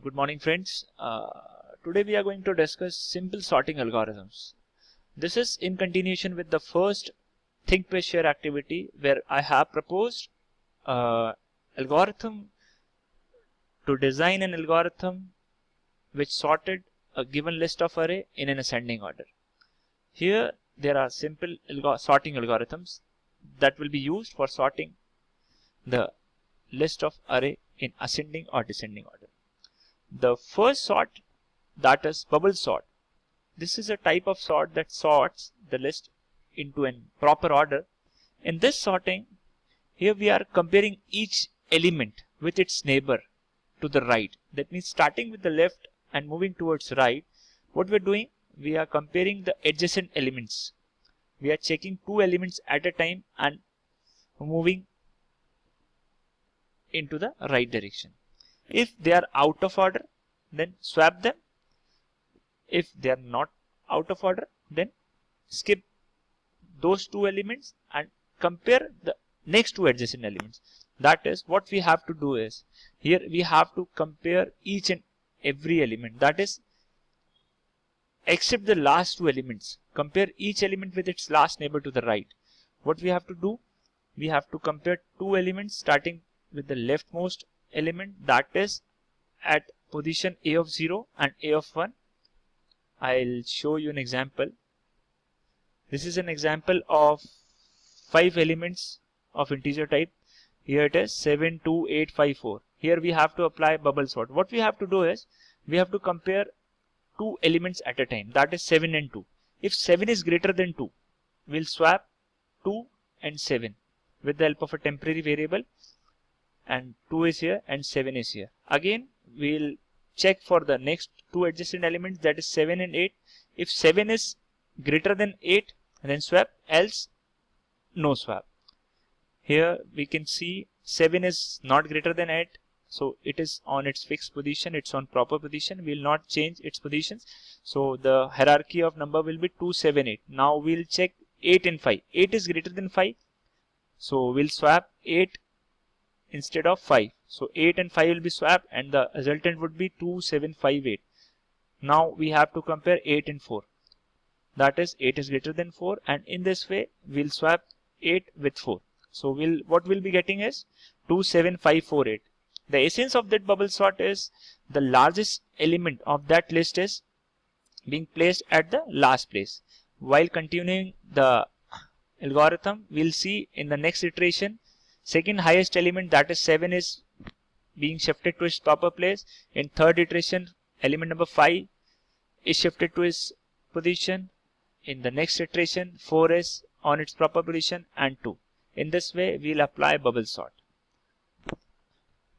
Good morning, friends. Today we are going to discuss simple sorting algorithms. This is in continuation with the first think, pay, share activity where I have proposed algorithm to design an algorithm which sorted a given list of array in an ascending order. Here there are simple sorting algorithms that will be used for sorting the list of array in ascending or descending order. The first sort, that is bubble sort. This is a type of sort that sorts the list into a proper order. In this sorting, here we are comparing each element with its neighbor to the right. That means starting with the left and moving towards right, what we're doing, we are comparing the adjacent elements. We are checking two elements at a time and moving into the right direction. If they are out of order, then swap them. If they are not out of order, then skip those two elements and compare the next two adjacent elements. That is what we have to do is, here we have to compare each and every element. That is, except the last two elements, compare each element with its last neighbor to the right. What we have to do, we have to compare two elements starting with the leftmost element, that is at position a of 0 and a of 1. I'll show you an example. This is an example of 5 elements of integer type. Here it is 7, 2, 8, 5, 4. Here we have to apply bubble sort. What we have to do is, we have to compare two elements at a time, that is 7 and 2. If 7 is greater than 2, we'll swap 2 and 7 with the help of a temporary variable, and 2 is here and 7 is here. Again, we'll check for the next two adjacent elements, that is 7 and 8. If 7 is greater than 8, then swap, else no swap. Here we can see 7 is not greater than 8, so it is on its fixed position, it's on proper position. We will not change its positions, so the hierarchy of number will be 2, 7, 8. Now we'll check 8 and 5. 8 is greater than 5, so we'll swap 8 instead of 5. So 8 and 5 will be swapped and the resultant would be 2, 7, 5, 8. Now we have to compare 8 and 4. That is 8 is greater than 4, and in this way we'll swap 8 with 4. So what we'll be getting is 2, 7, 5, 4, 8. The essence of that bubble sort is the largest element of that list is being placed at the last place. While continuing the algorithm, we'll see in the next iteration, second highest element, that is 7, is being shifted to its proper place. In third iteration, element number 5 is shifted to its position. In the next iteration, 4 is on its proper position and 2. In this way, we'll apply bubble sort.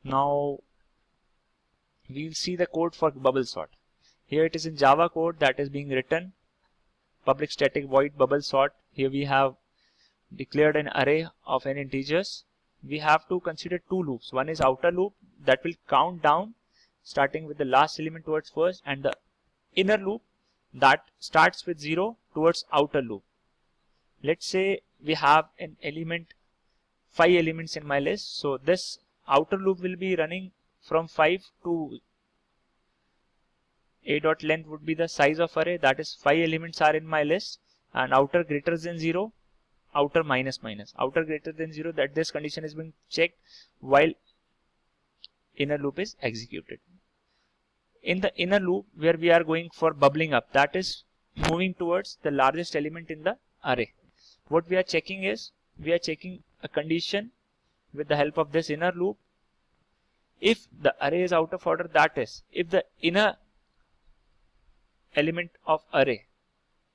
Now, we'll see the code for bubble sort. Here it is in Java code that is being written. Public static void bubble sort. Here we have declared an array of n integers. We have to consider two loops. One is outer loop that will count down starting with the last element towards first, and the inner loop that starts with 0 towards outer loop. Let's say we have an element, 5 elements in my list. So this outer loop will be running from 5 to a dot length would be the size of array, that is 5 elements are in my list, and outer greater than 0, outer minus minus, outer greater than 0, that this condition is being checked while inner loop is executed. In the inner loop where we are going for bubbling up, that is moving towards the largest element in the array. What we are checking is, we are checking a condition with the help of this inner loop. If the array is out of order, that is, if the inner element of array,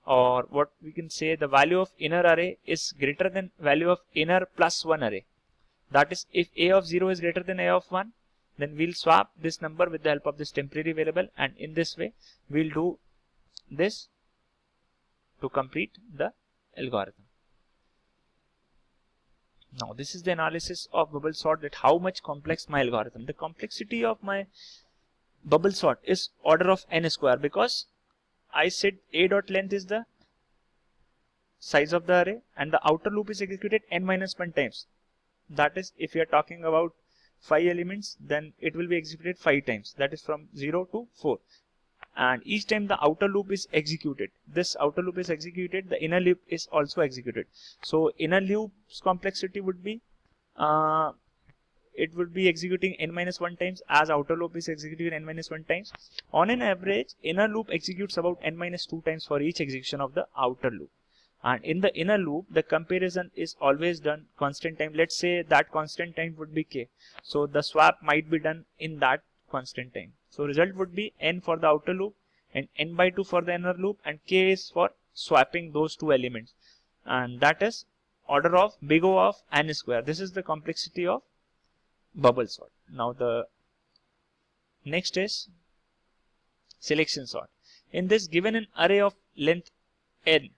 or what we can say, the value of inner array is greater than value of inner plus 1 array. That is, if a of 0 is greater than a of 1, then we'll swap this number with the help of this temporary variable, and in this way we'll do this to complete the algorithm. Now this is the analysis of bubble sort, that how much complex my algorithm. The complexity of my bubble sort is order of n square, because I said a dot length is the size of the array and the outer loop is executed n minus 1 times. That is, if you are talking about 5 elements, then it will be executed 5 times, that is from 0 to 4. And each time the outer loop is executed, this outer loop is executed, the inner loop is also executed. So inner loop's complexity would be it would be executing n-1 times, as outer loop is executing n-1 times. On an average, inner loop executes about n-2 times for each execution of the outer loop. And in the inner loop, the comparison is always done constant time. Let's say that constant time would be k. So the swap might be done in that constant time. So result would be n for the outer loop and n/2 for the inner loop, and k is for swapping those two elements. And that is order of big O of n square. This is the complexity of bubble sort. Now the next is selection sort. In this, given an array of length n,